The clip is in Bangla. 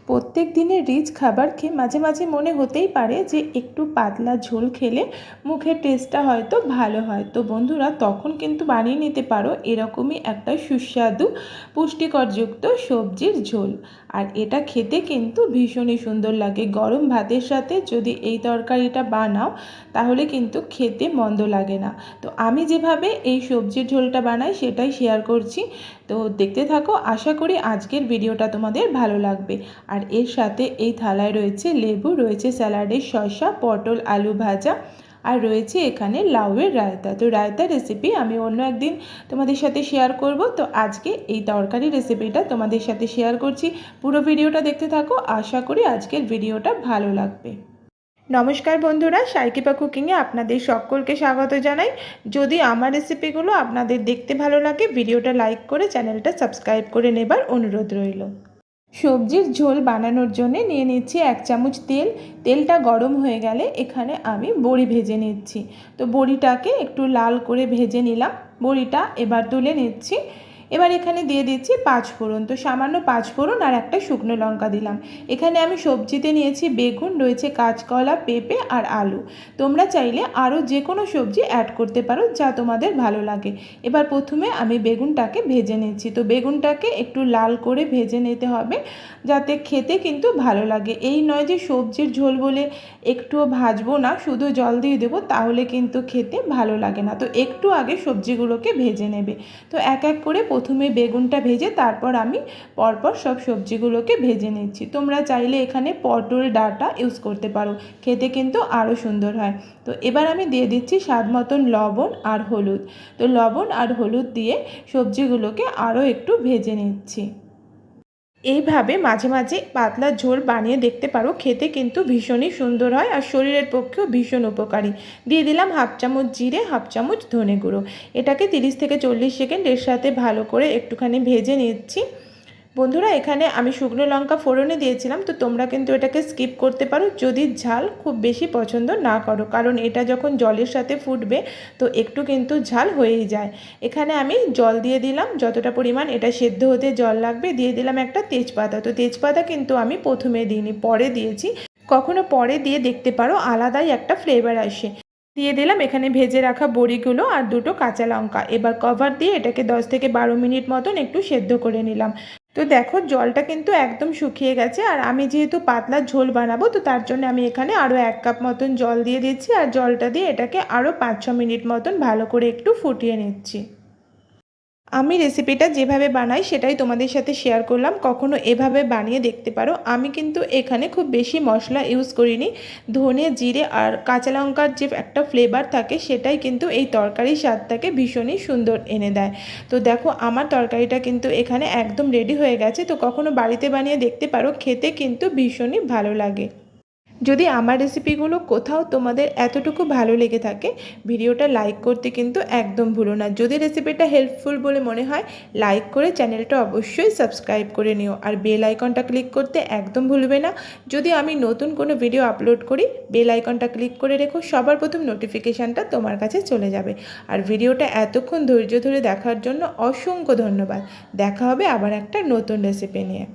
প্রত্যেক দিনের রিচ খাবার খেয়ে মাঝে মাঝে মনে হতেই পারে যে একটু পাতলা ঝোল খেলে মুখের টেস্টটা হয়তো ভালো হয়। তো বন্ধুরা, তখন কিন্তু বানিয়ে নিতে পারো এরকমই একটা সুস্বাদু পুষ্টিকরযুক্ত সবজির ঝোল। আর এটা খেতে কিন্তু ভীষণই সুন্দর লাগে। গরম ভাতের সাথে যদি এই তরকারিটা বানাও তাহলে কিন্তু খেতে মন্দ লাগে না। তো আমি যেভাবে এই সবজির ঝোলটা বানাই সেটাই শেয়ার করছি। তো দেখতে থাকো, আশা করি আজকের ভিডিওটা তোমাদের ভালো লাগবে। আর এর সাথে এই থালায় রয়েছে লেবু, রয়েছে স্যালাডের শসা, পটল আলু ভাজা, আর রয়েছে এখানে লাউয়ের রায়তা। তো রায়তার রেসিপি আমি অন্য একদিন তোমাদের সাথে শেয়ার করব। তো আজকে এই তরকারি রেসিপিটা তোমাদের সাথে শেয়ার করছি। পুরো ভিডিওটা দেখতে থাকো, আশা করি আজকের ভিডিওটা ভালো লাগবে। নমস্কার বন্ধুরা, কৃপা কুকিংয়ে আপনাদের সকলকে স্বাগত জানাই। যদি আমার রেসিপিগুলো আপনাদের দেখতে ভালো লাগে, ভিডিওটা লাইক করে চ্যানেলটা সাবস্ক্রাইব করে নেবার অনুরোধ রইল। সবজির ঝোল বানানোর জন্য নিয়ে নিচ্ছি 1 চামচ তেল। তেলটা গরম হয়ে গেলে এখানে আমি বড়ি ভেজে নিচ্ছি। তো বড়িটাকে একটু লাল করে ভেজে নিলাম। বড়িটা এবার তুলে নিচ্ছি। এবার এখানে দিয়ে দিচ্ছি 5 ফোড়ন। তো সামান্য 5 ফোড়ন আর একটা শুকনো লঙ্কা দিলাম। এখানে আমি সবজিতে নিয়েছি বেগুন, রয়েছে কাঁচকলা, পেঁপে আর আলু। তোমরা চাইলে আরও যে কোনো সবজি অ্যাড করতে পারো যা তোমাদের ভালো লাগে। এবার প্রথমে আমি বেগুনটাকে ভেজে নিচ্ছি। তো বেগুনটাকে একটু লাল করে ভেজে নিতে হবে যাতে খেতে কিন্তু ভালো লাগে। এই নয় যে সবজির ঝোল বলে একটুও ভাজবো না, শুধু জল দিয়ে দেবো, তাহলে কিন্তু খেতে ভালো লাগে না। তো একটু আগে সবজিগুলোকে ভেজে নেবে। তো এক এক করে প্রথমে বেগুনটা ভেজে তারপর আমি পরপর সব সবজিগুলোকে ভেজে নিচ্ছি। তোমরা চাইলে এখানে পটল ডাঁটা ইউজ করতে পারো, খেতে কিন্তু আরও সুন্দর হয়। তো এবার আমি দিয়ে দিচ্ছি স্বাদ মতন লবণ আর হলুদ। তো লবণ আর হলুদ দিয়ে সবজিগুলোকে আরও একটু ভেজে নিচ্ছি। এইভাবে মাঝে মাঝে পাতলা ঝোল বানিয়ে দেখতে পারো, খেতে কিন্তু ভীষণই সুন্দর হয় আর শরীরের পক্ষেও ভীষণ উপকারী। দিয়ে দিলাম 1/2 চামচ জিরে, 1/2 চামচ ধনে গুঁড়ো। এটাকে 30 থেকে 40 সেকেন্ড এর সাথে ভালো করে একটুখানি ভেজে নিচ্ছি। বন্ধুরা, এখানে আমি শুকনো লঙ্কা ফোড়নে দিয়েছিলাম, তো তোমরা কিন্তু এটাকে স্কিপ করতে পারো যদি ঝাল খুব বেশি পছন্দ না করো, কারণ এটা যখন জলের সাথে ফুটবে তো একটু কিন্তু ঝাল হয়েই যায়। এখানে আমি জল দিয়ে দিলাম, যতটা পরিমাণ এটা সেদ্ধ হতে জল লাগবে। দিয়ে দিলাম একটা তেজপাতা। তো তেজপাতা কিন্তু আমি প্রথমে দিইনি, পরে দিয়েছি। কখনো পরে দিয়ে দেখতে পারো, আলাদাই একটা ফ্লেভার আসে। দিয়ে দিলাম এখানে ভেজে রাখা বড়িগুলো আর 2টো কাঁচা লঙ্কা। এবার কভার দিয়ে এটাকে 10 থেকে 12 মিনিট মতন একটু সেদ্ধ করে নিলাম। তো দেখো, জলটা কিন্তু একদম শুকিয়ে গেছে। আর আমি যেহেতু পাতলা ঝোল বানাবো, তো তার জন্য আমি এখানে আরও 1 কাপ মতন জল দিয়ে দিচ্ছি। আর জলটা দিয়ে এটাকে আরও 5-6 মিনিট মতন ভালো করে একটু ফুটিয়ে নিচ্ছি। আমি রেসিপিটা যেভাবে বানাই সেটাই তোমাদের সাথে শেয়ার করলাম। কখনো এভাবে বানিয়ে দেখতে পারো। আমি কিন্তু এখানে খুব বেশি মশলা ইউজ করিনি। ধনে, জিরে আর কাঁচা লঙ্কার যে একটা ফ্লেভার থাকে সেটাই কিন্তু এই তরকারির স্বাদটাকে ভীষণই সুন্দর এনে দেয়। তো দেখো, আমার তরকারিটা কিন্তু এখানে একদম রেডি হয়ে গেছে। তো কখনো বাড়িতে বানিয়ে দেখতে পারো, খেতে কিন্তু ভীষণই ভালো লাগে। যদি আমার রেসিপিগুলো কোথাও তোমাদের এতটুকু ভালো লেগে থাকে, ভিডিওটা লাইক করতে কিন্তু একদম ভুলো না। যদি রেসিপিটা হেল্পফুল বলে মনে হয়, লাইক করে চ্যানেলটা অবশ্যই সাবস্ক্রাইব করে নিও। আর বেল আইকনটা ক্লিক করতে একদম ভুলবে না। যদি আমি নতুন কোনো ভিডিও আপলোড করি, বেল আইকনটা ক্লিক করে রেখো, সবার প্রথম নোটিফিকেশানটা তোমার কাছে চলে যাবে। আর ভিডিওটা এতক্ষণ ধৈর্য ধরে দেখার জন্য অসংখ্য ধন্যবাদ। দেখা হবে আবার একটা নতুন রেসিপি নিয়ে।